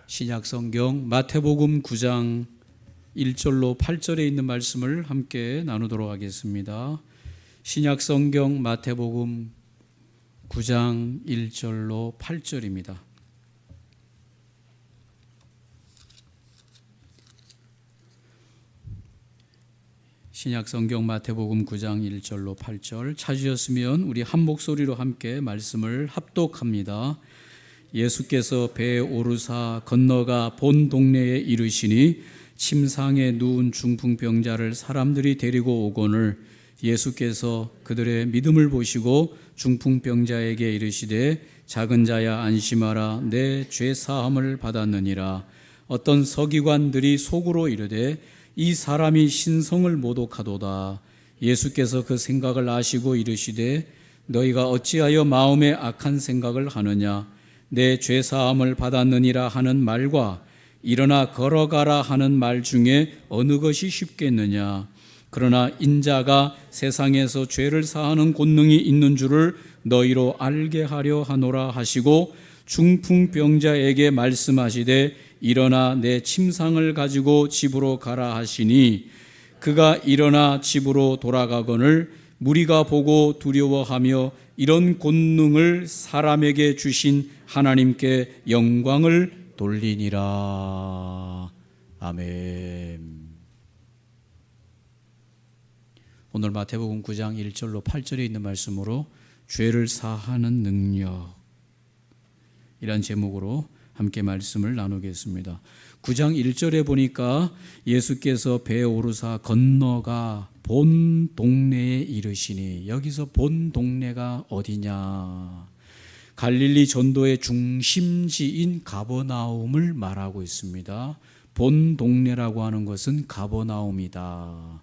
신약 성경 마태복음 9장 1절로 8절에 있는 말씀을 함께 나누도록 하겠습니다. 신약 성경 마태복음 9장 1절로 8절입니다. 신약 성경 마태복음 9장 1절로 8절 찾으셨으면 우리 한 목소리로 함께 말씀을 합독합니다. 예수께서 배에 오르사 건너가 본 동네에 이르시니 침상에 누운 중풍병자를 사람들이 데리고 오거늘 예수께서 그들의 믿음을 보시고 중풍병자에게 이르시되 작은 자야 안심하라 내 죄 사함을 받았느니라. 어떤 서기관들이 속으로 이르되 이 사람이 신성을 모독하도다. 예수께서 그 생각을 아시고 이르시되 너희가 어찌하여 마음에 악한 생각을 하느냐. 내 죄사함을 받았느니라 하는 말과 일어나 걸어가라 하는 말 중에 어느 것이 쉽겠느냐. 그러나 인자가 세상에서 죄를 사하는 권능이 있는 줄을 너희로 알게 하려 하노라 하시고 중풍병자에게 말씀하시되 일어나 내 침상을 가지고 집으로 가라 하시니 그가 일어나 집으로 돌아가거늘 무리가 보고 두려워하며 이런 권능을 사람에게 주신 하나님께 영광을 돌리니라. 아멘. 오늘 마태복음 9장 1절로 8절에 있는 말씀으로 죄를 사하는 능력, 이란 제목으로 함께 말씀을 나누겠습니다. 9장 1절에 보니까 예수께서 배에 오르사 건너가 본 동네에 이르시니, 여기서 본 동네가 어디냐? 갈릴리 전도의 중심지인 가버나움을 말하고 있습니다. 본 동네라고 하는 것은 가버나움이다.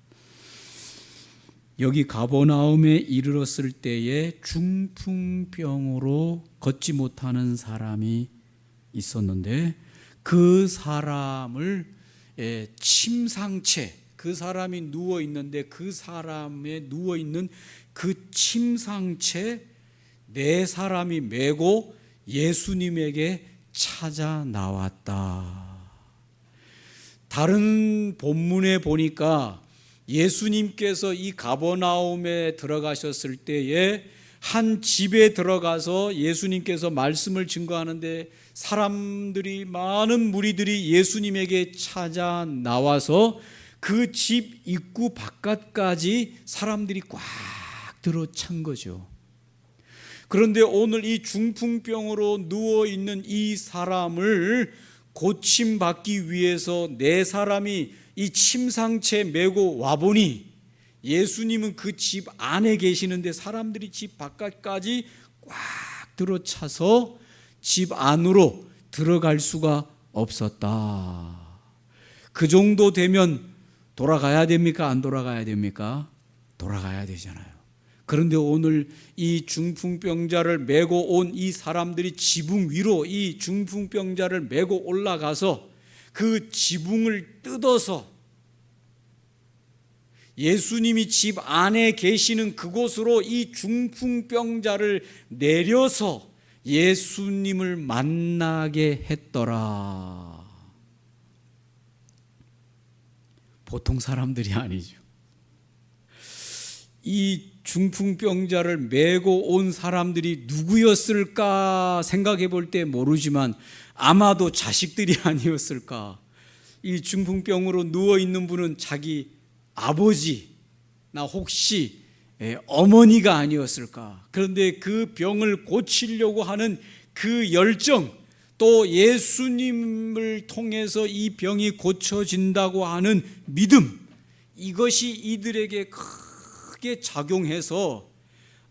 여기 가버나움에 이르렀을 때에 중풍병으로 걷지 못하는 사람이 있었는데 그 사람을 침상채, 그 사람이 누워 있는데 그 사람의 누워 있는 그 침상채 네 사람이 메고 예수님에게 찾아 나왔다. 다른 본문에 보니까 예수님께서 이 가버나움에 들어가셨을 때에 한 집에 들어가서 예수님께서 말씀을 증거하는데 사람들이, 많은 무리들이 예수님에게 찾아 나와서 그 집 입구 바깥까지 사람들이 꽉 들어찬 거죠. 그런데 오늘 이 중풍병으로 누워있는 이 사람을 고침받기 위해서 네 사람이 이 침상채 메고 와보니 예수님은 그 집 안에 계시는데 사람들이 집 바깥까지 꽉 들어차서 집 안으로 들어갈 수가 없었다. 그 정도 되면 돌아가야 됩니까? 안 돌아가야 됩니까? 돌아가야 되잖아요. 그런데 오늘 이 중풍병자를 메고 온 이 사람들이 지붕 위로 이 중풍병자를 메고 올라가서 그 지붕을 뜯어서 예수님이 집 안에 계시는 그곳으로 이 중풍병자를 내려서 예수님을 만나게 했더라. 보통 사람들이 아니죠. 이 중풍병자를 메고 온 사람들이 누구였을까 생각해 볼 때 모르지만 아마도 자식들이 아니었을까. 이 중풍병으로 누워있는 분은 자기 아버지나 혹시 어머니가 아니었을까. 그런데 그 병을 고치려고 하는 그 열정, 또 예수님을 통해서 이 병이 고쳐진다고 하는 믿음, 이것이 이들에게 크게 작용해서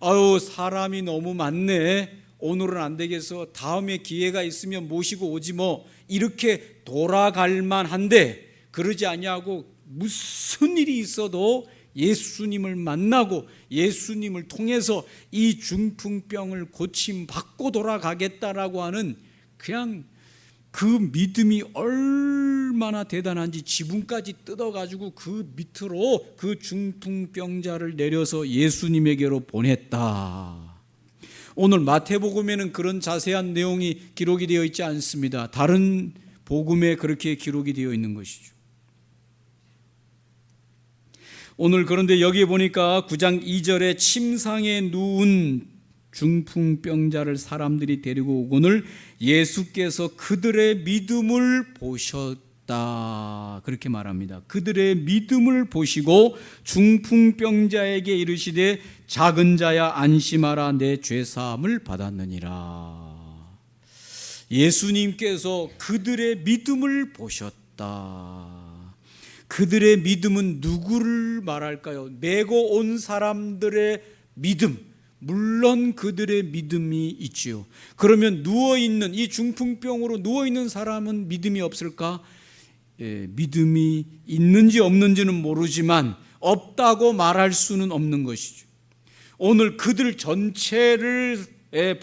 아유 사람이 너무 많네, 오늘은 안 되겠어, 다음에 기회가 있으면 모시고 오지 뭐, 이렇게 돌아갈 만한데 그러지 아니하고 무슨 일이 있어도 예수님을 만나고 예수님을 통해서 이 중풍병을 고침받고 돌아가겠다라고 하는 그냥 그 믿음이 얼마나 대단한지 지붕까지 뜯어가지고 그 밑으로 그 중풍병자를 내려서 예수님에게로 보냈다. 오늘 마태복음에는 그런 자세한 내용이 기록이 되어 있지 않습니다. 다른 복음에 그렇게 기록이 되어 있는 것이죠. 오늘 그런데 여기 보니까 9장 2절에 침상에 누운 중풍병자를 사람들이 데리고 오거늘 예수께서 그들의 믿음을 보셨다, 그렇게 말합니다. 그들의 믿음을 보시고 중풍병자에게 이르시되 작은 자야 안심하라, 내 죄사함을 받았느니라. 예수님께서 그들의 믿음을 보셨다. 그들의 믿음은 누구를 말할까요? 메고 온 사람들의 믿음, 물론 그들의 믿음이 있지요. 그러면 누워있는, 이 중풍병으로 누워있는 사람은 믿음이 없을까? 믿음이 있는지 없는지는 모르지만 없다고 말할 수는 없는 것이죠. 오늘 그들 전체를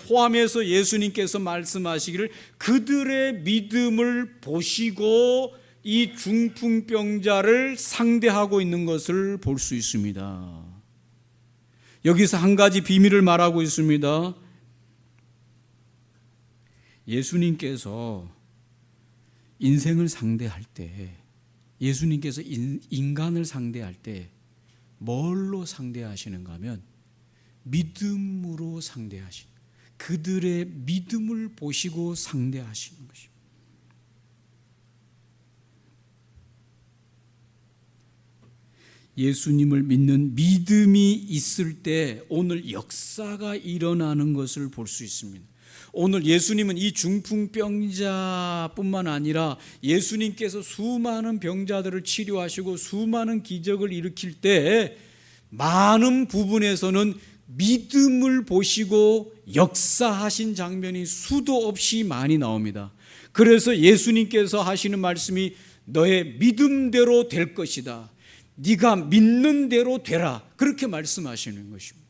포함해서 예수님께서 말씀하시기를 그들의 믿음을 보시고 이 중풍병자를 상대하고 있는 것을 볼 수 있습니다. 여기서 한 가지 비밀을 말하고 있습니다. 예수님께서 인생을 상대할 때, 예수님께서 인간을 상대할 때 뭘로 상대하시는가 하면 믿음으로 상대하시는, 그들의 믿음을 보시고 상대하시는 것입니다. 예수님을 믿는 믿음이 있을 때 오늘 역사가 일어나는 것을 볼 수 있습니다. 오늘 예수님은 이 중풍병자뿐만 아니라 예수님께서 수많은 병자들을 치료하시고 수많은 기적을 일으킬 때 많은 부분에서는 믿음을 보시고 역사하신 장면이 수도 없이 많이 나옵니다. 그래서 예수님께서 하시는 말씀이 너의 믿음대로 될 것이다, 네가 믿는 대로 되라, 그렇게 말씀하시는 것입니다.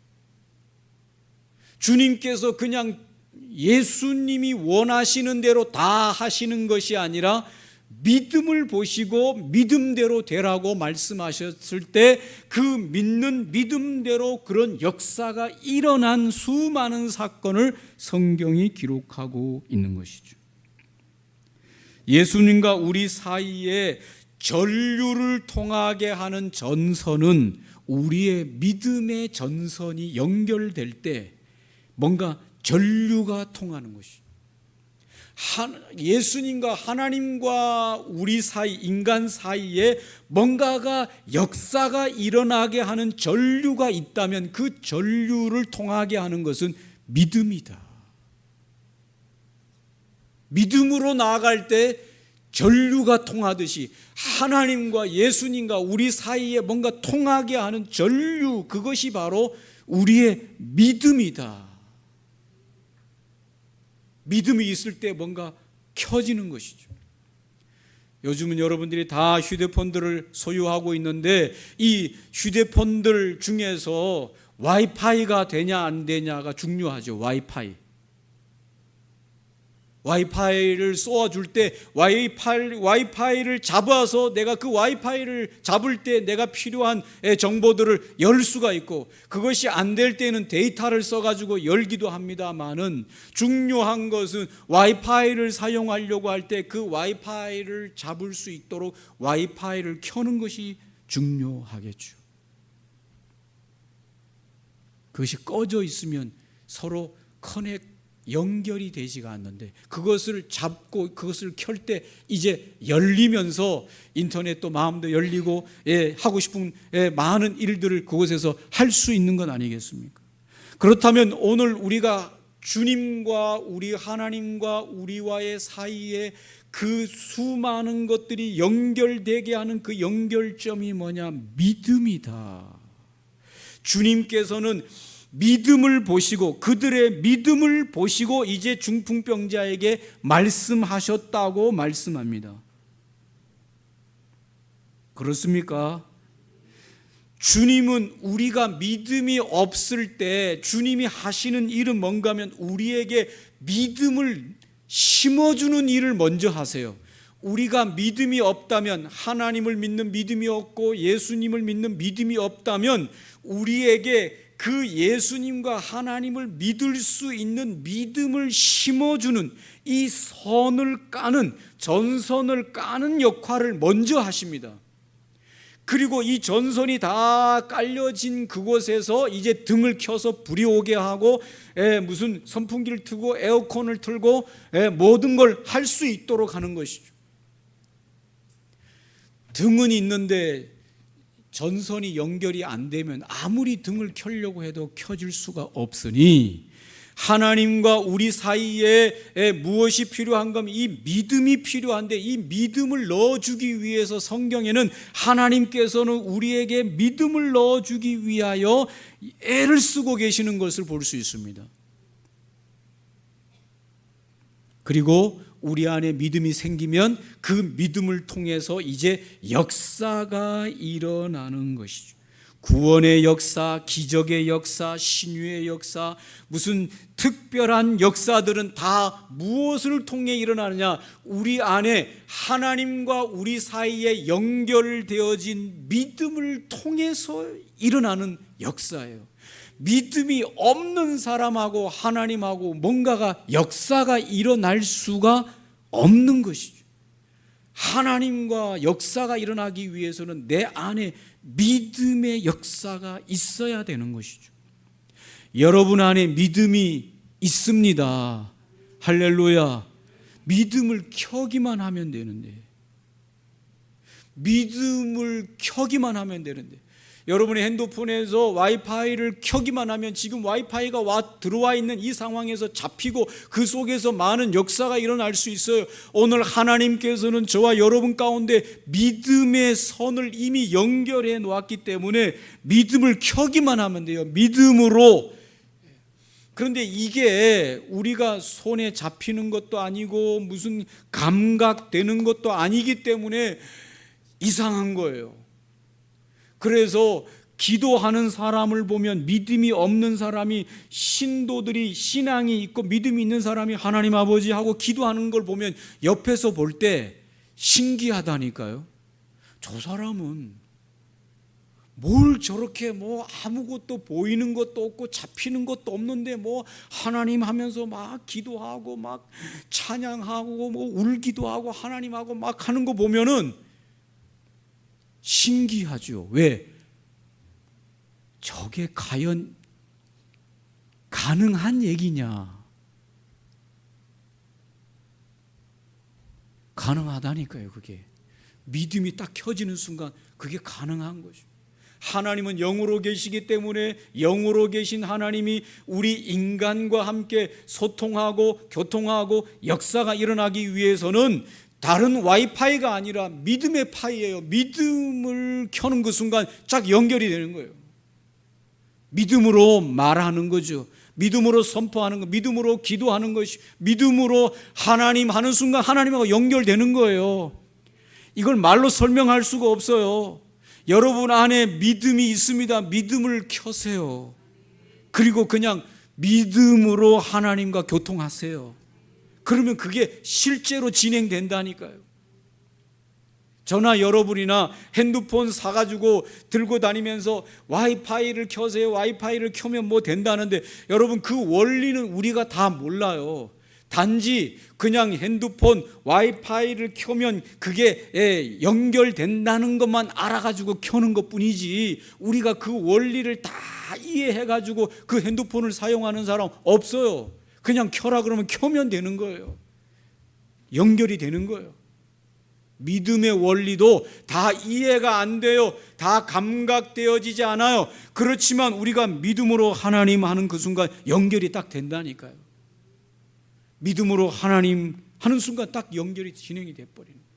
주님께서 그냥 예수님이 원하시는 대로 다 하시는 것이 아니라 믿음을 보시고 믿음대로 되라고 말씀하셨을 때 그 믿는 믿음대로 그런 역사가 일어난 수많은 사건을 성경이 기록하고 있는 것이죠. 예수님과 우리 사이에 전류를 통하게 하는 전선은 우리의 믿음의 전선이 연결될 때 뭔가 전류가 통하는 것이죠. 예수님과 하나님과 우리 사이, 인간 사이에 뭔가가 역사가 일어나게 하는 전류가 있다면 그 전류를 통하게 하는 것은 믿음이다. 믿음으로 나아갈 때 전류가 통하듯이 하나님과 예수님과 우리 사이에 뭔가 통하게 하는 전류, 그것이 바로 우리의 믿음이다. 믿음이 있을 때 뭔가 켜지는 것이죠. 요즘은 여러분들이 다 휴대폰들을 소유하고 있는데 이 휴대폰들 중에서 와이파이가 되냐 안 되냐가 중요하죠. 와이파이를 쏘아줄 때 와이파이를 잡아서 내가 그 와이파이를 잡을 때 내가 필요한 정보들을 열 수가 있고, 그것이 안 될 때는 데이터를 써가지고 열기도 합니다만은 중요한 것은 와이파이를 사용하려고 할 때 그 와이파이를 잡을 수 있도록 와이파이를 켜는 것이 중요하겠죠. 그것이 꺼져 있으면 서로 연결이 되지가 않는데 그것을 잡고 그것을 켤 때 이제 열리면서 인터넷도 마음도 열리고 하고 싶은 많은 일들을 그곳에서 할 수 있는 건 아니겠습니까? 그렇다면 오늘 우리가 주님과 우리 하나님과 우리와의 사이에 그 수많은 것들이 연결되게 하는 그 연결점이 뭐냐? 믿음이다. 주님께서는 믿음을 보시고 그들의 믿음을 보시고 이제 중풍병자에게 말씀하셨다고 말씀합니다. 그렇습니까? 주님은 우리가 믿음이 없을 때 주님이 하시는 일은 뭔가 하면 우리에게 믿음을 심어주는 일을 먼저 하세요. 우리가 믿음이 없다면, 하나님을 믿는 믿음이 없고 예수님을 믿는 믿음이 없다면 우리에게 그 예수님과 하나님을 믿을 수 있는 믿음을 심어주는 이 선을 까는, 전선을 까는 역할을 먼저 하십니다. 그리고 이 전선이 다 깔려진 그곳에서 이제 등을 켜서 불이 오게 하고 무슨 선풍기를 틀고 에어컨을 틀고 모든 걸 할 수 있도록 하는 것이죠. 등은 있는데 전선이 연결이 안 되면 아무리 등을 켜려고 해도 켜질 수가 없으니 하나님과 우리 사이에 무엇이 필요한가 하면 이 믿음이 필요한데, 이 믿음을 넣어주기 위해서 성경에는 하나님께서는 우리에게 믿음을 넣어주기 위하여 애를 쓰고 계시는 것을 볼 수 있습니다. 그리고 우리 안에 믿음이 생기면 그 믿음을 통해서 이제 역사가 일어나는 것이죠. 구원의 역사, 기적의 역사, 신유의 역사, 무슨 특별한 역사들은 다 무엇을 통해 일어나느냐? 우리 안에 하나님과 우리 사이에 연결되어진 믿음을 통해서 일어나는 역사예요. 믿음이 없는 사람하고 하나님하고 뭔가가 역사가 일어날 수가 없는 것이죠. 하나님과 역사가 일어나기 위해서는 내 안에 믿음의 역사가 있어야 되는 것이죠. 여러분 안에 믿음이 있습니다. 할렐루야. 믿음을 켜기만 하면 되는데, 믿음을 켜기만 하면 되는데, 여러분의 핸드폰에서 와이파이를 켜기만 하면 지금 와이파이가 들어와 있는 이 상황에서 잡히고 그 속에서 많은 역사가 일어날 수 있어요. 오늘 하나님께서는 저와 여러분 가운데 믿음의 선을 이미 연결해 놓았기 때문에 믿음을 켜기만 하면 돼요. 믿음으로. 그런데 이게 우리가 손에 잡히는 것도 아니고 무슨 감각되는 것도 아니기 때문에 이상한 거예요. 그래서 기도하는 사람을 보면 믿음이 없는 사람이, 신도들이 신앙이 있고 믿음이 있는 사람이 하나님 아버지 하고 기도하는 걸 보면 옆에서 볼 때 신기하다니까요. 저 사람은 뭘 저렇게 아무것도 보이는 것도 없고 잡히는 것도 없는데 하나님 하면서 막 기도하고 막 찬양하고 울기도 하고 하나님하고 막 하는 거 보면은 신기하죠. 왜? 저게 과연 가능한 얘기냐? 가능하다니까요. 그게 믿음이 딱 켜지는 순간 그게 가능한 거죠. 하나님은 영으로 계시기 때문에 영으로 계신 하나님이 우리 인간과 함께 소통하고 교통하고 역사가 일어나기 위해서는 다른 와이파이가 아니라 믿음의 파이예요. 믿음을 켜는 그 순간 쫙 연결이 되는 거예요. 믿음으로 말하는 거죠. 믿음으로 선포하는 거, 믿음으로 기도하는 것이, 믿음으로 하나님 하는 순간 하나님하고 연결되는 거예요. 이걸 말로 설명할 수가 없어요. 여러분 안에 믿음이 있습니다. 믿음을 켜세요. 그리고 그냥 믿음으로 하나님과 교통하세요. 그러면 그게 실제로 진행된다니까요. 저나 여러분이나 핸드폰 사가지고 들고 다니면서 와이파이를 켜세요. 와이파이를 켜면 뭐 된다는데, 여러분 그 원리는 우리가 다 몰라요. 단지 그냥 핸드폰 와이파이를 켜면 그게 연결된다는 것만 알아가지고 켜는 것뿐이지, 우리가 그 원리를 다 이해해가지고 그 핸드폰을 사용하는 사람 없어요. 그냥 켜라 그러면 켜면 되는 거예요. 연결이 되는 거예요. 믿음의 원리도 다 이해가 안 돼요. 다 감각되어지지 않아요. 그렇지만 우리가 믿음으로 하나님 하는 그 순간 연결이 딱 된다니까요. 믿음으로 하나님 하는 순간 딱 연결이 진행이 돼버리는 거예요.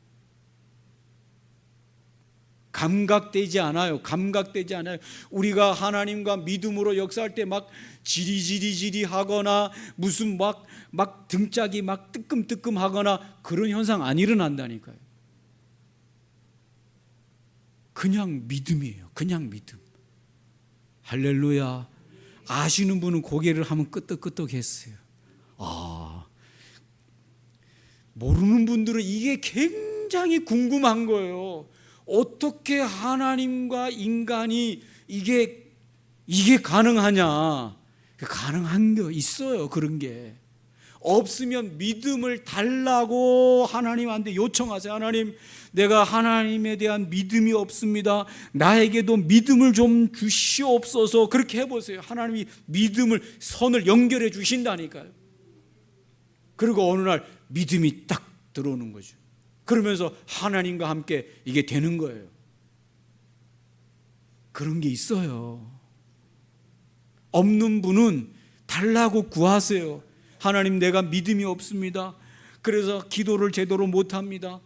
감각되지 않아요. 감각되지 않아요. 우리가 하나님과 믿음으로 역사할 때 막 지리지리지리 하거나 무슨 막 등짝이 막 뜨끔뜨끔 하거나 그런 현상 안 일어난다니까요. 그냥 믿음이에요. 그냥 믿음. 할렐루야. 아시는 분은 고개를 한번 끄덕끄덕했어요. 모르는 분들은 이게 굉장히 궁금한 거예요. 어떻게 하나님과 인간이 이게 이게 가능하냐? 가능한 게 있어요. 그런 게 없으면 믿음을 달라고 하나님한테 요청하세요. 하나님, 내가 하나님에 대한 믿음이 없습니다. 나에게도 믿음을 좀 주시옵소서. 그렇게 해보세요. 하나님이 믿음을, 선을 연결해 주신다니까요. 그리고 어느 날 믿음이 딱 들어오는 거죠. 그러면서 하나님과 함께 이게 되는 거예요. 그런 게 있어요. 없는 분은 달라고 구하세요. 하나님, 내가 믿음이 없습니다. 그래서 기도를 제대로 못합니다.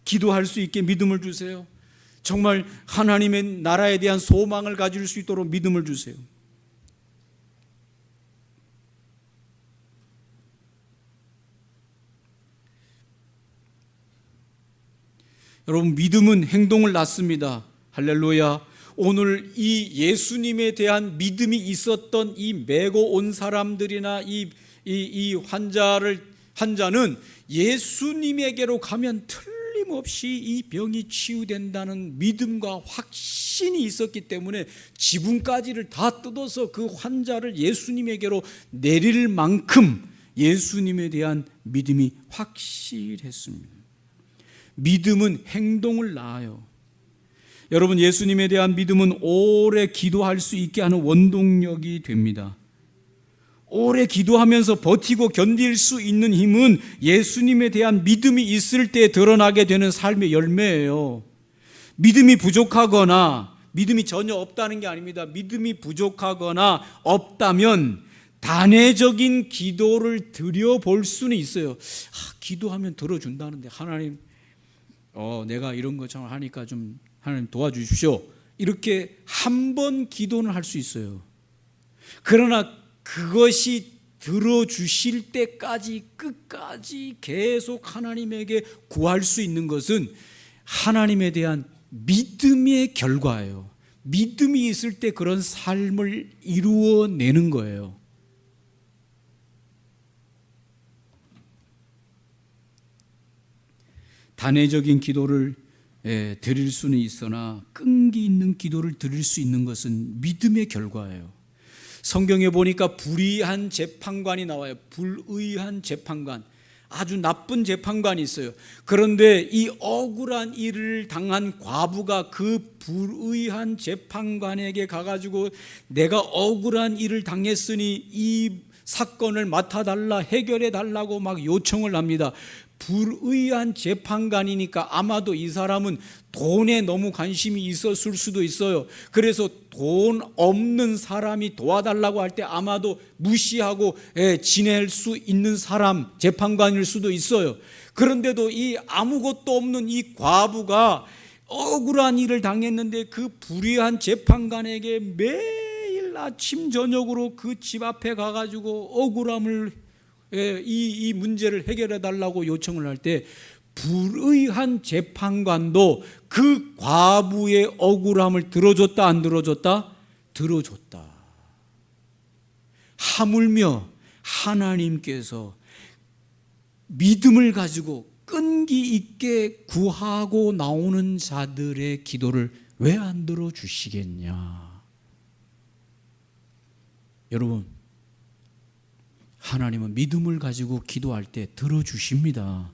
기도할 수 있게 믿음을 주세요. 정말 하나님의 나라에 대한 소망을 가질 수 있도록 믿음을 주세요. 여러분, 믿음은 행동을 낳습니다. 할렐루야. 오늘 이 예수님에 대한 믿음이 있었던 이 메고 온 사람들이나 이 환자는 예수님에게로 가면 틀림없이 이 병이 치유된다는 믿음과 확신이 있었기 때문에 지붕가지를 다 뜯어서 그 환자를 예수님에게로 내릴 만큼 예수님에 대한 믿음이 확실했습니다. 믿음은 행동을 낳아요. 여러분, 예수님에 대한 믿음은 오래 기도할 수 있게 하는 원동력이 됩니다. 오래 기도하면서 버티고 견딜 수 있는 힘은 예수님에 대한 믿음이 있을 때 드러나게 되는 삶의 열매예요. 믿음이 부족하거나 믿음이 전혀 없다는 게 아닙니다. 믿음이 부족하거나 없다면 단회적인 기도를 드려볼 수는 있어요. 기도하면 들어준다는데 하나님, 내가 이런 것처럼 하니까 좀 하나님 도와주십시오. 이렇게 한 번 기도는 할 수 있어요. 그러나 그것이 들어주실 때까지 끝까지 계속 하나님에게 구할 수 있는 것은 하나님에 대한 믿음의 결과예요. 믿음이 있을 때 그런 삶을 이루어내는 거예요. 단회적인 기도를 드릴 수는 있으나 끈기 있는 기도를 드릴 수 있는 것은 믿음의 결과예요. 성경에 보니까 불의한 재판관이 나와요. 불의한 재판관, 아주 나쁜 재판관이 있어요. 그런데 이 억울한 일을 당한 과부가 그 불의한 재판관에게 가가지고 내가 억울한 일을 당했으니 이 사건을 맡아달라, 해결해달라고 막 요청을 합니다. 불의한 재판관이니까 아마도 이 사람은 돈에 너무 관심이 있었을 수도 있어요. 그래서 돈 없는 사람이 도와달라고 할 때 아마도 무시하고 지낼 수 있는 사람, 재판관일 수도 있어요. 그런데도 이 아무것도 없는 이 과부가 억울한 일을 당했는데 그 불의한 재판관에게 매일 아침 저녁으로 그 집 앞에 가가지고 억울함을 이 문제를 해결해 달라고 요청을 할 때 불의한 재판관도 그 과부의 억울함을 들어줬다, 안 들어줬다? 들어줬다. 하물며 하나님께서 믿음을 가지고 끈기 있게 구하고 나오는 자들의 기도를 왜 안 들어주시겠냐? 여러분, 하나님은 믿음을 가지고 기도할 때 들어주십니다.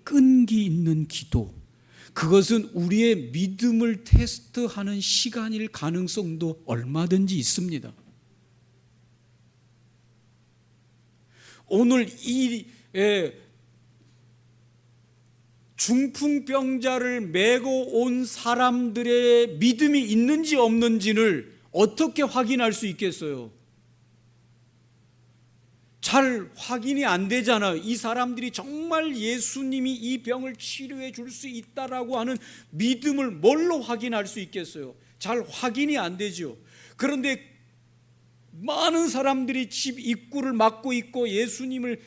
끈기 있는 기도, 그것은 우리의 믿음을 테스트하는 시간일 가능성도 얼마든지 있습니다. 오늘 이 중풍병자를 메고 온 사람들의 믿음이 있는지 없는지를 어떻게 확인할 수 있겠어요? 잘 확인이 안 되잖아요. 이 사람들이 정말 예수님이 이 병을 치료해 줄 수 있다라고 하는 믿음을 뭘로 확인할 수 있겠어요? 잘 확인이 안 되죠. 그런데 많은 사람들이 집 입구를 막고 있고 예수님을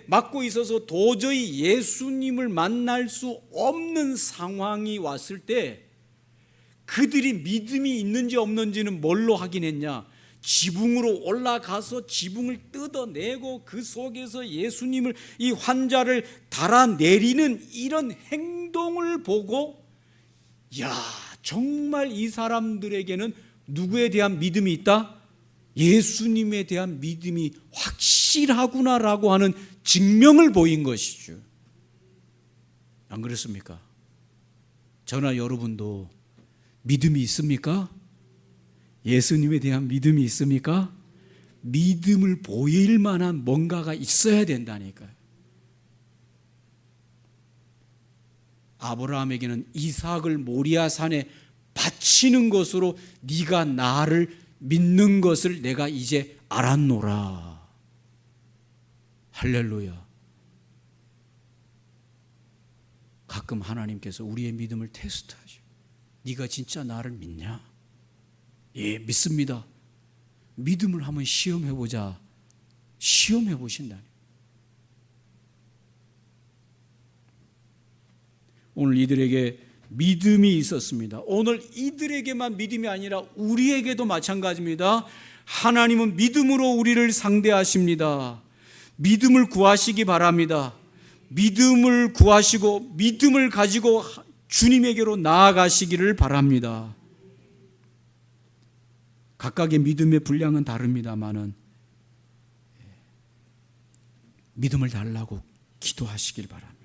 막고 있어서 도저히 예수님을 만날 수 없는 상황이 왔을 때 그들이 믿음이 있는지 없는지는 뭘로 확인했냐? 지붕으로 올라가서 지붕을 뜯어내고 그 속에서 예수님을, 이 환자를 달아내리는 이런 행동을 보고, 야, 정말 이 사람들에게는 누구에 대한 믿음이 있다? 예수님에 대한 믿음이 확실하구나라고 하는 증명을 보인 것이죠. 안 그렇습니까? 저나 여러분도 믿음이 있습니까? 예수님에 대한 믿음이 있습니까? 믿음을 보일 만한 뭔가가 있어야 된다니까요. 아브라함에게는 이삭을 모리아 산에 바치는 것으로 네가 나를 믿는 것을 내가 이제 알았노라. 할렐루야. 가끔 하나님께서 우리의 믿음을 테스트하죠. 네가 진짜 나를 믿냐? 예, 믿습니다. 믿음을 한번 시험해보자. 시험해보신다니. 오늘 이들에게 믿음이 있었습니다. 오늘 이들에게만 믿음이 아니라 우리에게도 마찬가지입니다. 하나님은 믿음으로 우리를 상대하십니다. 믿음을 구하시기 바랍니다. 믿음을 구하시고 믿음을 가지고 주님에게로 나아가시기를 바랍니다. 각각의 믿음의 분량은 다릅니다만은 믿음을 달라고 기도하시길 바랍니다.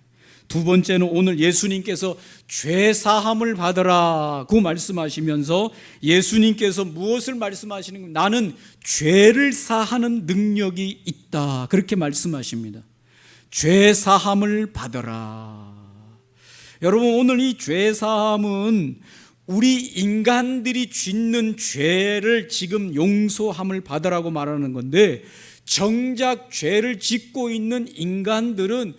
두 번째는 오늘 예수님께서 죄 사함을 받으라고 말씀하시면서 예수님께서 무엇을 말씀하시는 가 나는 죄를 사하는 능력이 있다. 그렇게 말씀하십니다. 죄 사함을 받으라. 여러분, 오늘 이 죄 사함은 우리 인간들이 짓는 죄를 지금 용서함을 받으라고 말하는 건데, 정작 죄를 짓고 있는 인간들은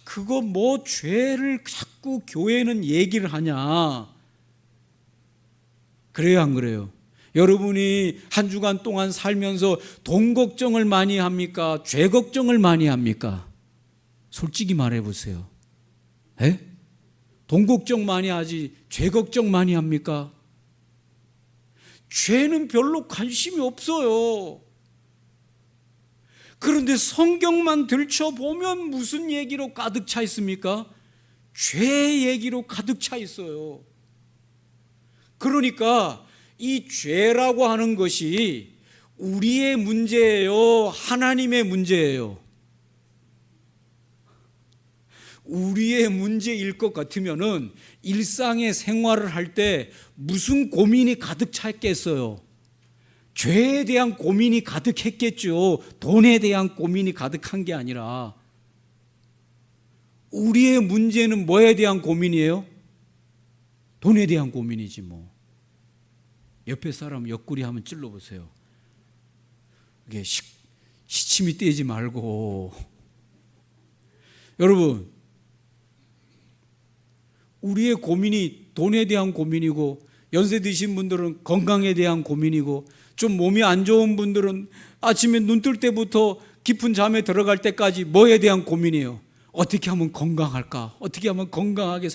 그거 뭐 죄를 자꾸 교회는 얘기를 하냐. 그래요, 안 그래요? 여러분이 한 주간 동안 살면서 돈 걱정을 많이 합니까? 죄 걱정을 많이 합니까? 솔직히 말해보세요. 에? 돈 걱정 많이 하지 죄 걱정 많이 합니까? 죄는 별로 관심이 없어요. 그런데 성경만 들춰보면 무슨 얘기로 가득 차 있습니까? 죄 얘기로 가득 차 있어요. 그러니까 이 죄라고 하는 것이 우리의 문제예요? 하나님의 문제예요? 우리의 문제일 것 같으면은 일상의 생활을 할 때 무슨 고민이 가득 찼겠어요? 죄에 대한 고민이 가득했겠죠. 돈에 대한 고민이 가득한 게 아니라. 우리의 문제는 뭐에 대한 고민이에요? 돈에 대한 고민이지 뭐. 옆에 사람 옆구리 한번 찔러보세요. 이게 시침이 떼지 말고. 여러분, 우리의 고민이 돈에 대한 고민이고, 연세 드신 분들은 건강에 대한 고민이고, 좀 몸이 안 좋은 분들은 아침에 눈 뜰 때부터 깊은 잠에 들어갈 때까지 뭐에 대한 고민이에요? 어떻게 하면 건강할까? 어떻게 하면 건강하게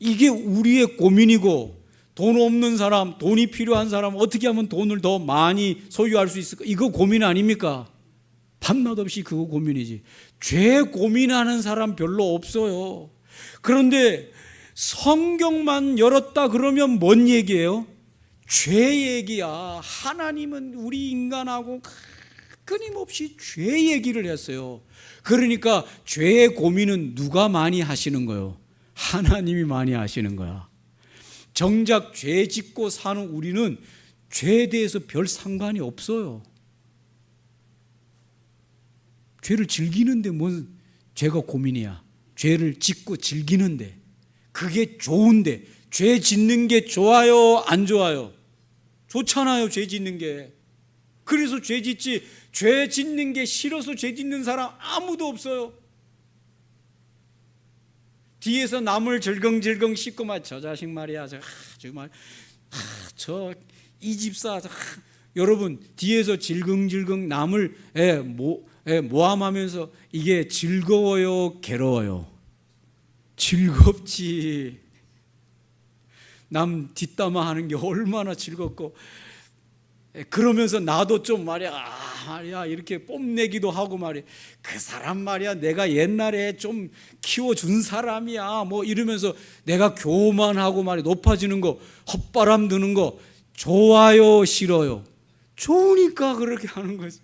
이게 우리의 고민이고, 돈 없는 사람, 돈이 필요한 사람, 어떻게 하면 돈을 더 많이 소유할 수 있을까? 이거 고민 아닙니까? 밤낮 없이 그거 고민이지. 죄 고민하는 사람 별로 없어요. 그런데 성경만 열었다 그러면 뭔 얘기예요? 죄 얘기야. 하나님은 우리 인간하고 끊임없이 죄 얘기를 했어요. 그러니까 죄의 고민은 누가 많이 하시는 거예요? 하나님이 많이 하시는 거야. 정작 죄 짓고 사는 우리는 죄에 대해서 별 상관이 없어요. 죄를 즐기는데 뭔 죄가 고민이야. 죄를 짓고 즐기는데 그게 좋은데, 죄 짓는 게 좋아요, 안 좋아요? 좋잖아요, 죄 짓는 게. 그래서 죄 짓지, 죄 짓는 게 싫어서 죄 짓는 사람 아무도 없어요. 뒤에서 남을 질겅질겅 씻고 막 저 자식 말이야, 이 집사, 여러분 뒤에서 질겅질겅 남을 모함하면서 이게 즐거워요, 괴로워요? 즐겁지. 남 뒷담화 하는 게 얼마나 즐겁고, 그러면서 나도 좀 말이야 이렇게 뽐내기도 하고 말이야. 그 사람 말이야 내가 옛날에 좀 키워준 사람이야 뭐 이러면서 내가 교만하고 말이야 높아지는 거, 헛바람 드는 거, 좋아요, 싫어요? 좋으니까 그렇게 하는 거지.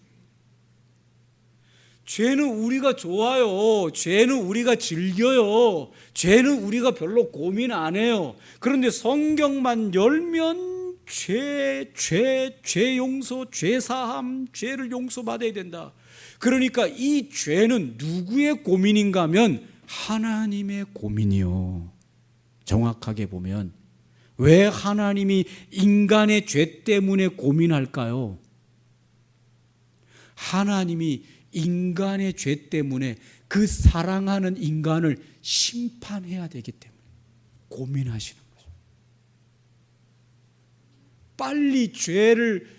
죄는 우리가 좋아요. 죄는 우리가 즐겨요. 죄는 우리가 별로 고민 안 해요. 그런데 성경만 열면 죄 용서, 죄 사함, 죄를 용서받아야 된다. 그러니까 이 죄는 누구의 고민인가 하면 하나님의 고민이요. 정확하게 보면 왜 하나님이 인간의 죄 때문에 고민할까요? 하나님이 인간의 죄 때문에 그 사랑하는 인간을 심판해야 되기 때문에 고민하시는 거죠. 빨리 죄를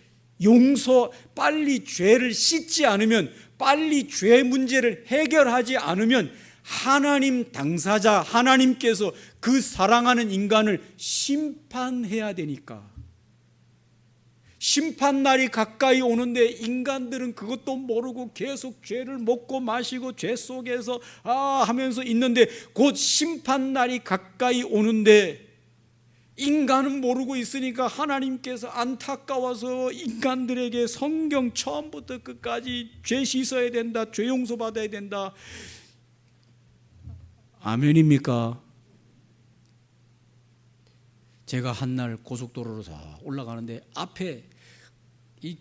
씻지 않으면, 빨리 죄 문제를 해결하지 않으면 하나님 당사자, 하나님께서 그 사랑하는 인간을 심판해야 되니까. 심판날이 가까이 오는데 인간들은 그것도 모르고 계속 죄를 먹고 마시고 죄 속에서 하면서 있는데, 곧 심판날이 가까이 오는데 인간은 모르고 있으니까 하나님께서 안타까워서 인간들에게 성경 처음부터 끝까지 죄 씻어야 된다, 죄 용서받아야 된다. 아멘입니까? 제가 한날 고속도로로 다 올라가는데 앞에 이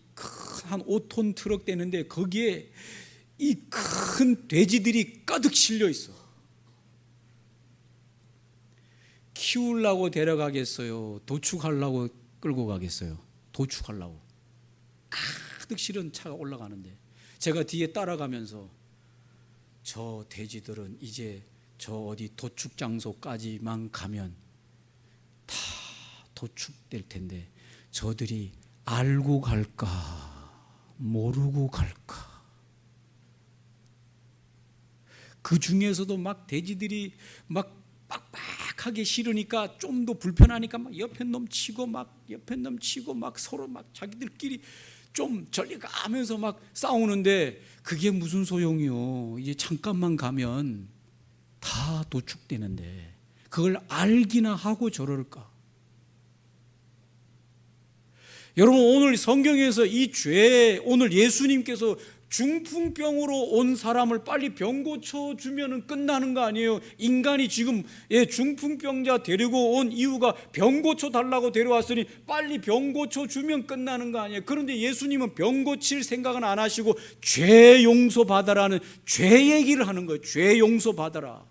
한 5톤 트럭 되는데 거기에 이 큰 돼지들이 가득 실려 있어. 키우려고 데려가겠어요? 도축하려고 끌고 가겠어요? 도축하려고. 가득 실은 차가 올라가는데 제가 뒤에 따라가면서 저 돼지들은 이제 저 어디 도축 장소까지만 가면 다 도축될 텐데 저들이 알고 갈까 모르고 갈까. 그 중에서도 막 돼지들이 막 빡빡하게 싫으니까 좀 더 불편하니까 막 옆에 넘치고 막 서로 막 자기들끼리 좀 저리 가면서 막 싸우는데 그게 무슨 소용이요. 이제 잠깐만 가면 다 도축되는데 그걸 알기나 하고 저럴까. 여러분, 오늘 성경에서 이 죄, 오늘 예수님께서 중풍병으로 온 사람을 빨리 병 고쳐주면 끝나는 거 아니에요. 인간이 지금 중풍병자 데리고 온 이유가 병 고쳐달라고 데려왔으니 빨리 병 고쳐주면 끝나는 거 아니에요. 그런데 예수님은 병 고칠 생각은 안 하시고 죄 용서받아라는 죄 얘기를 하는 거예요. 죄 용서받아라.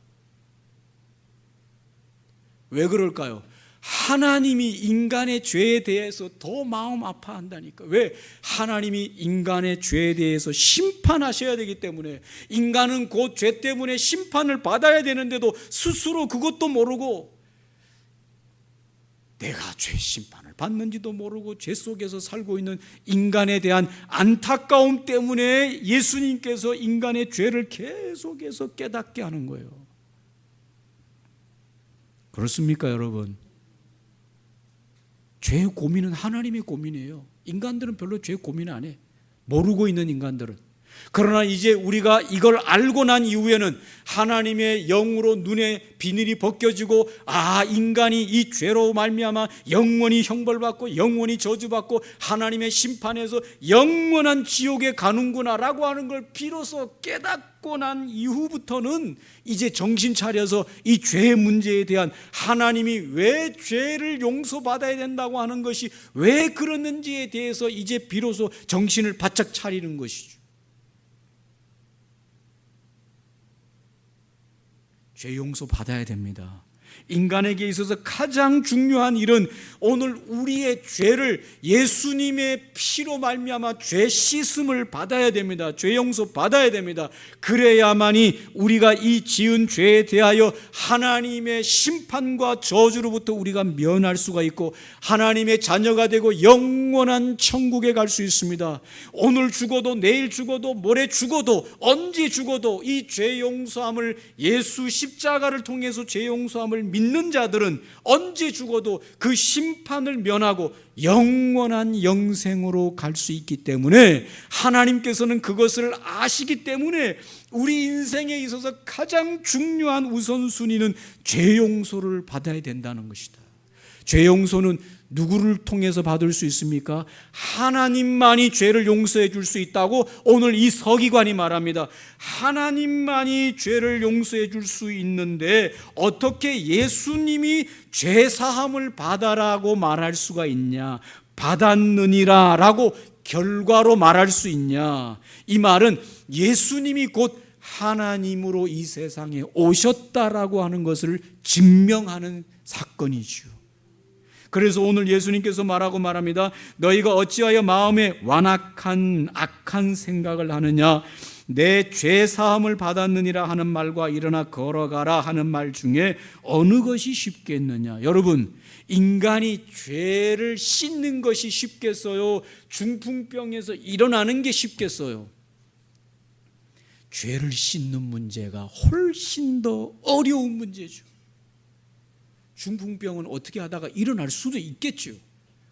왜 그럴까요? 하나님이 인간의 죄에 대해서 더 마음 아파한다니까. 왜? 하나님이 인간의 죄에 대해서 심판하셔야 되기 때문에. 인간은 그 죄 때문에 심판을 받아야 되는데도 스스로 그것도 모르고 내가 죄 심판을 받는지도 모르고 죄 속에서 살고 있는 인간에 대한 안타까움 때문에 예수님께서 인간의 죄를 계속해서 깨닫게 하는 거예요. 그렇습니까, 여러분? 죄의 고민은 하나님의 고민이에요. 인간들은 별로 죄 고민 안 해. 모르고 있는 인간들은. 그러나 이제 우리가 이걸 알고 난 이후에는 하나님의 영으로 눈에 비늘이 벗겨지고 인간이 이 죄로 말미암아 영원히 형벌받고 영원히 저주받고 하나님의 심판에서 영원한 지옥에 가는구나 라고 하는 걸 비로소 깨닫고 난 이후부터는 이제 정신 차려서 이 죄의 문제에 대한 하나님이 왜 죄를 용서받아야 된다고 하는 것이 왜 그러는지에 대해서 이제 비로소 정신을 바짝 차리는 것이죠. 죄 용서 받아야 됩니다. 인간에게 있어서 가장 중요한 일은 오늘 우리의 죄를 예수님의 피로 말미암아 죄 씻음을 받아야 됩니다. 죄 용서 받아야 됩니다. 그래야만이 우리가 이 지은 죄에 대하여 하나님의 심판과 저주로부터 우리가 면할 수가 있고 하나님의 자녀가 되고 영원한 천국에 갈 수 있습니다. 오늘 죽어도 내일 죽어도 모레 죽어도 언제 죽어도 이 죄 용서함을 예수 십자가를 통해서 죄 용서함을 믿는 자들은 언제 죽어도 그 심판을 면하고 영원한 영생으로 갈 수 있기 때문에 하나님께서는 그것을 아시기 때문에 우리 인생에 있어서 가장 중요한 우선순위는 죄 용서를 받아야 된다는 것이다. 죄 용서는 누구를 통해서 받을 수 있습니까? 하나님만이 죄를 용서해 줄 수 있다고 오늘 이 서기관이 말합니다. 하나님만이 죄를 용서해 줄 수 있는데 어떻게 예수님이 죄 사함을 받아라고 말할 수가 있냐? 받았느니라 라고 결과로 말할 수 있냐? 이 말은 예수님이 곧 하나님으로 이 세상에 오셨다라고 하는 것을 증명하는 사건이죠. 그래서 오늘 예수님께서 말합니다. 너희가 어찌하여 마음에 완악한 악한 생각을 하느냐? 내 죄 사함을 받았느니라 하는 말과 일어나 걸어가라 하는 말 중에 어느 것이 쉽겠느냐? 여러분, 인간이 죄를 씻는 것이 쉽겠어요? 중풍병에서 일어나는 게 쉽겠어요? 죄를 씻는 문제가 훨씬 더 어려운 문제죠. 중풍병은 어떻게 하다가 일어날 수도 있겠죠.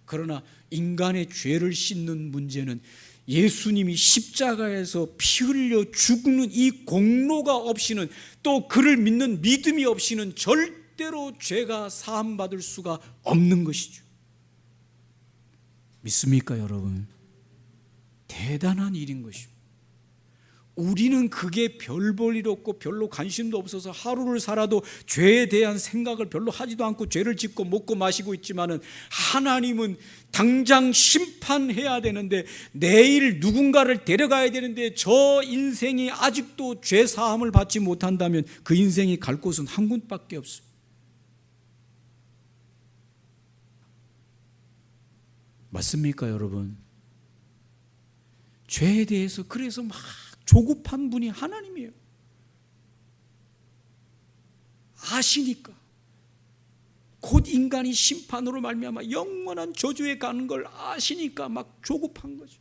그러나 인간의 죄를 씻는 문제는 예수님이 십자가에서 피 흘려 죽는 이 공로가 없이는, 또 그를 믿는 믿음이 없이는 절대로 죄가 사함받을 수가 없는 것이죠. 믿습니까, 여러분? 대단한 일인 것입니다. 우리는 그게 별 볼 일 없고 별로 관심도 없어서 하루를 살아도 죄에 대한 생각을 별로 하지도 않고 죄를 짓고 먹고 마시고 있지만은, 하나님은 당장 심판해야 되는데, 내일 누군가를 데려가야 되는데 저 인생이 아직도 죄 사함을 받지 못한다면 그 인생이 갈 곳은 한 군데밖에 없어요. 맞습니까, 여러분? 죄에 대해서 그래서 막 조급한 분이 하나님이에요. 아시니까. 곧 인간이 심판으로 말미암아 영원한 저주에 가는 걸 아시니까 막 조급한 거죠.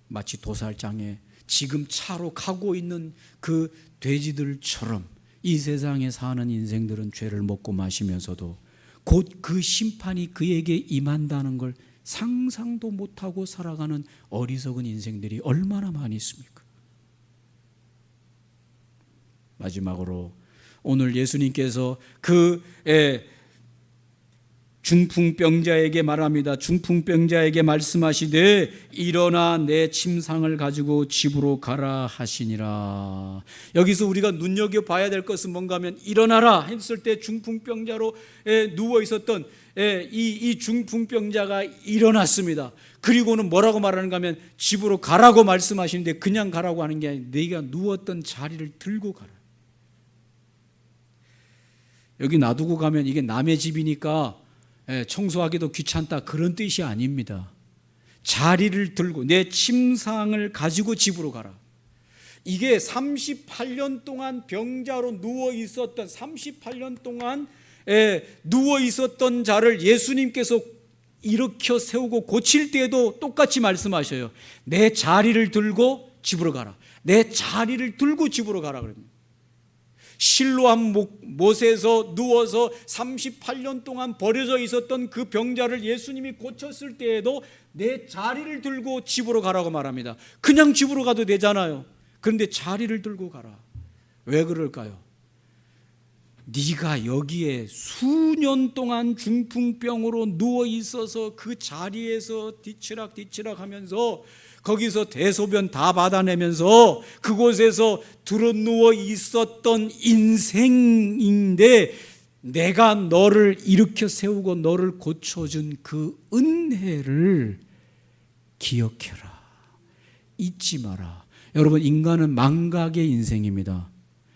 마치 도살장에 지금 차로 가고 있는 그 돼지들처럼 이 세상에 사는 인생들은 죄를 먹고 마시면서도 곧 그 심판이 그에게 임한다는 걸 상상도 못하고 살아가는 어리석은 인생들이 얼마나 많이 있습니까? 마지막으로 오늘 예수님께서 그 중풍병자에게 말합니다. 중풍병자에게 말씀하시되 일어나 내 침상을 가지고 집으로 가라 하시니라. 여기서 우리가 눈여겨봐야 될 것은 뭔가 하면, 일어나라 했을 때 중풍병자로 누워 있었던 이 중풍병자가 일어났습니다. 그리고는 뭐라고 말하는가 하면 집으로 가라고 말씀하시는데, 그냥 가라고 하는 게 아니라 네가 누웠던 자리를 들고 가라. 여기 놔두고 가면 이게 남의 집이니까 청소하기도 귀찮다, 그런 뜻이 아닙니다. 자리를 들고 내 침상을 가지고 집으로 가라. 이게 38년 동안 병자로 누워 있었던, 38년 동안 누워 있었던 자를 예수님께서 일으켜 세우고 고칠 때에도 똑같이 말씀하셔요. 내 자리를 들고 집으로 가라. 내 자리를 들고 집으로 가라 그럽니다. 실로암 못에서 누워서 38년 동안 버려져 있었던 그 병자를 예수님이 고쳤을 때에도 내 자리를 들고 집으로 가라고 말합니다. 그냥 집으로 가도 되잖아요. 그런데 자리를 들고 가라. 왜 그럴까요? 네가 여기에 수년 동안 중풍병으로 누워 있어서 그 자리에서 뒤치락 하면서 거기서 대소변 다 받아내면서 그곳에서 드러누워 있었던 인생인데, 내가 너를 일으켜 세우고 너를 고쳐준 그 은혜를 기억해라. 잊지 마라. 여러분, 인간은 망각의 인생입니다.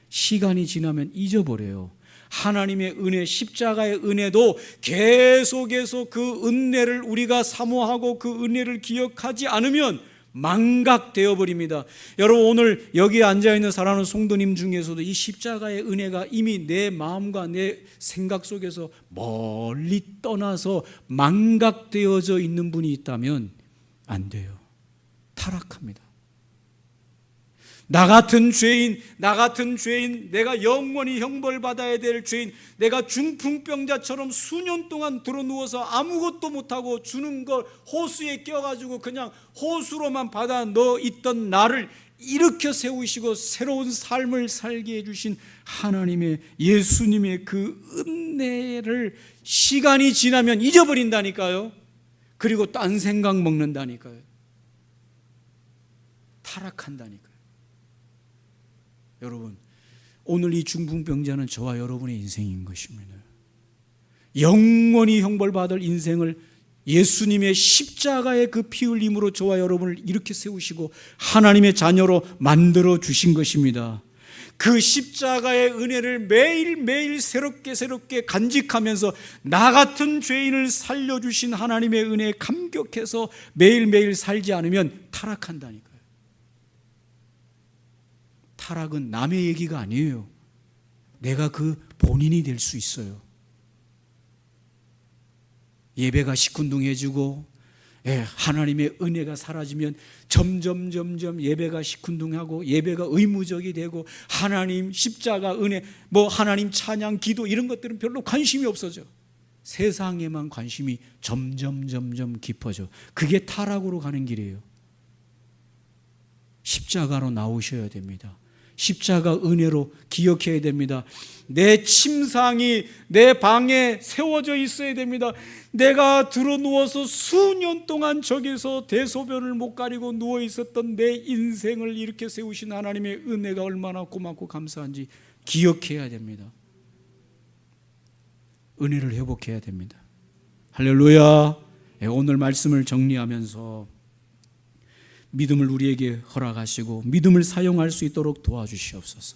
시간이 지나면 잊어버려요. 하나님의 은혜, 십자가의 은혜도 계속해서 그 은혜를 우리가 사모하고 그 은혜를 기억하지 않으면 망각되어 버립니다. 여러분, 오늘 여기에 앉아있는 사랑하는 성도님 중에서도 이 십자가의 은혜가 이미 내 마음과 내 생각 속에서 멀리 떠나서 망각되어져 있는 분이 있다면 안 돼요. 타락합니다. 나 같은 죄인, 내가 영원히 형벌받아야 될 죄인, 내가 중풍병자처럼 수년 동안 드러누워서 아무것도 못하고 주는 걸 호수에 껴가지고 그냥 호수로만 받아 넣어 있던 나를 일으켜 세우시고 새로운 삶을 살게 해주신 하나님의, 예수님의 그 은혜를 시간이 지나면 잊어버린다니까요. 그리고 딴 생각 먹는다니까요. 타락한다니까요. 여러분, 오늘 이 중풍병자는 저와 여러분의 인생인 것입니다. 영원히 형벌받을 인생을 예수님의 십자가의 그 피 흘림으로 저와 여러분을 이렇게 세우시고 하나님의 자녀로 만들어 주신 것입니다. 그 십자가의 은혜를 매일매일 새롭게 간직하면서 나 같은 죄인을 살려주신 하나님의 은혜에 감격해서 매일매일 살지 않으면 타락한다니까요. 타락은 남의 얘기가 아니에요. 내가 그 본인이 될 수 있어요. 예배가 시큰둥해지고 하나님의 은혜가 사라지면 점점 예배가 시큰둥하고 예배가 의무적이 되고 하나님 십자가 은혜, 하나님 찬양, 기도 이런 것들은 별로 관심이 없어져. 세상에만 관심이 점점 깊어져. 그게 타락으로 가는 길이에요. 십자가로 나오셔야 됩니다. 십자가 은혜로 기억해야 됩니다. 내 침상이 내 방에 세워져 있어야 됩니다. 내가 들어 누워서 수년 동안 저기서 대소변을 못 가리고 누워 있었던 내 인생을 이렇게 세우신 하나님의 은혜가 얼마나 고맙고 감사한지 기억해야 됩니다. 은혜를 회복해야 됩니다. 할렐루야. 오늘 말씀을 정리하면서 믿음을 우리에게 허락하시고 믿음을 사용할 수 있도록 도와주시옵소서.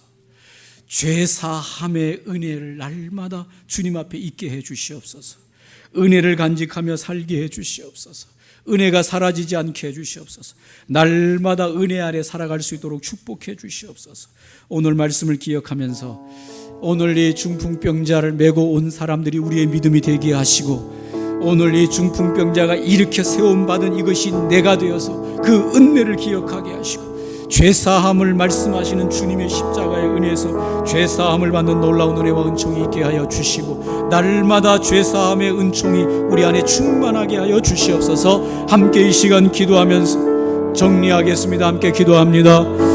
죄사함의 은혜를 날마다 주님 앞에 있게 해 주시옵소서. 은혜를 간직하며 살게 해 주시옵소서. 은혜가 사라지지 않게 해 주시옵소서. 날마다 은혜 아래 살아갈 수 있도록 축복해 주시옵소서. 오늘 말씀을 기억하면서 오늘 이 중풍병자를 메고 온 사람들이 우리의 믿음이 되게 하시고 오늘 이 중풍병자가 일으켜 세움받은 이것이 내가 되어서 그 은혜를 기억하게 하시고 죄사함을 말씀하시는 주님의 십자가의 은혜에서 죄사함을 받는 놀라운 은혜와 은총이 있게 하여 주시고 날마다 죄사함의 은총이 우리 안에 충만하게 하여 주시옵소서. 함께 이 시간 기도하면서 정리하겠습니다. 함께 기도합니다.